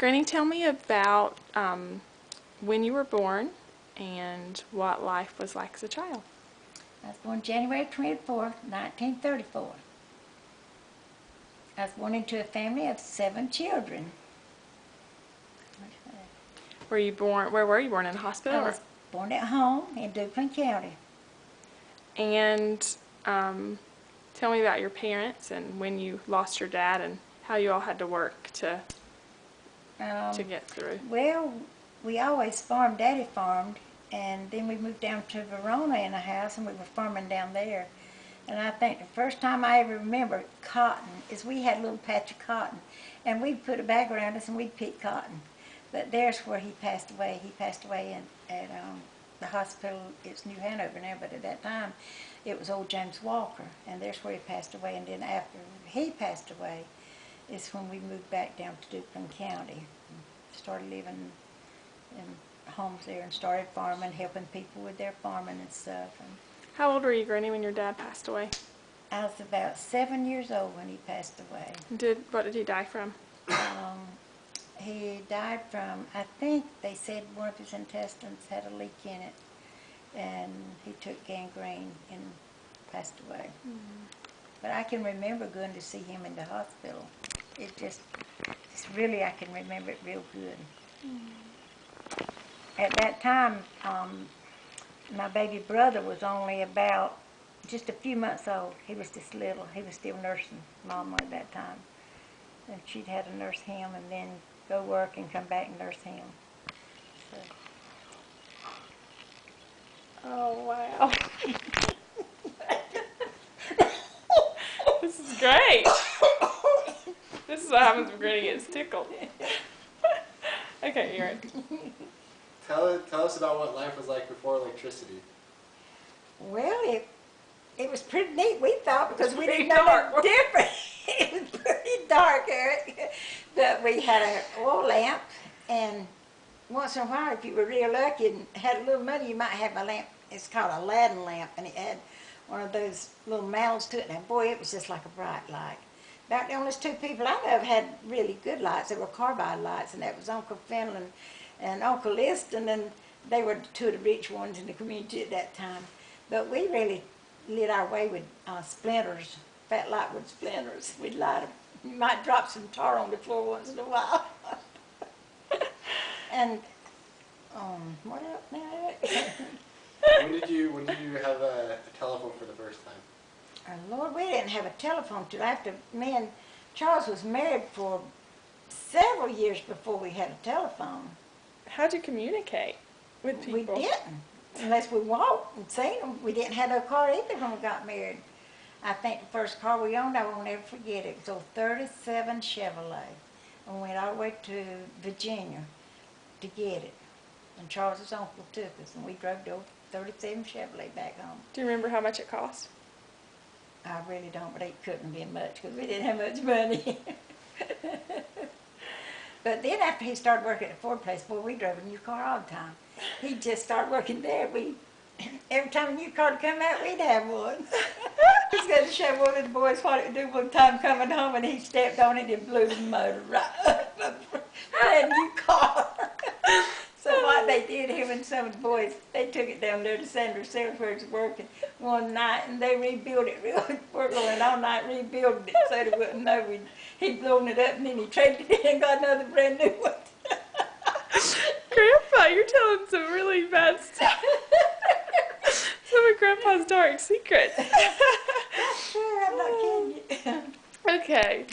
Granny, tell me about when you were born and what life was like as a child. I was born January 24th, 1934. I was born into a family of 7 children. Where were you born, in a hospital? I was born at home in Duplin County. And tell me about your parents and when you lost your dad and how you all had to work to get through. Well, we always farmed. Daddy farmed, and then we moved down to Verona in a house, and we were farming down there. And I think the first time I ever remember cotton is we had a little patch of cotton, and we'd put a bag around us and we'd pick cotton. But there's where he passed away. He passed away at the hospital. It's New Hanover now, but at that time it was old James Walker, and there's where he passed away. And then after he passed away is when we moved back down to Duplin County. Started living in homes there and started farming, helping people with their farming and stuff. And How old were you, Granny, when your dad passed away? I was about 7 years old when he passed away. What did he die from? He died from, I think they said one of his intestines had a leak in it, and he took gangrene and passed away. But I can remember going to see him in the hospital. It's really, I can remember it real good. At that time, my baby brother was only about just a few months old. He was just little. He was still nursing Mama at that time. And she'd had to nurse him and then go work and come back and nurse him. So. Oh, wow. This is great. This is what happens when Granny gets tickled. Okay, Aaron. Tell us about what life was like before electricity. Well, it was pretty neat, we thought, because we didn't know dark. nothing different. It was pretty dark, Eric. But we had an oil lamp, and once in a while, if you were real lucky and had a little money, you might have a lamp. It's called a Aladdin lamp, and it had one of those little mouths to it, and boy, it was just like a bright light. About the only 2 people I know of had really good lights. They were carbide lights, and that was Uncle Fenlon and Uncle Liston, and they were 2 of the rich ones in the community at that time. But we really lit our way with splinters, fat lightwood splinters. We'd light them. You might drop some tar on the floor once in a while. And what else now? When did you have a telephone for the first time? Oh, Lord, we didn't have a telephone till after me and Charles was married for several years before we had a telephone. How'd you communicate with people? We didn't, unless we walked and seen them. We didn't have no car either when we got married. I think the first car we owned, I won't ever forget it. It was a 37 Chevrolet. And we went all the way to Virginia to get it. And Charles's uncle took us, and we drove the old 37 Chevrolet back home. Do you remember how much it cost? I really don't, but it couldn't have been much because we didn't have much money. But then after he started working at the Ford place, boy, we drove a new car all the time. He just started working there. Every time a new car would come out, we'd have one. He's going to show one of the boys what it would do one time coming home, and he stepped on it and blew the motor right up. Brand new car. So what they did, him and some of the boys, they took it down there to Sandra Sales where it was working one night, and they rebuilt it real. We're going all night rebuilding it so they wouldn't know he'd blown it up, and then he traded it in and got another brand new one. Grandpa, you're telling some really bad stuff. Some of Grandpa's dark secrets. Sure, I'm not kidding you. Okay.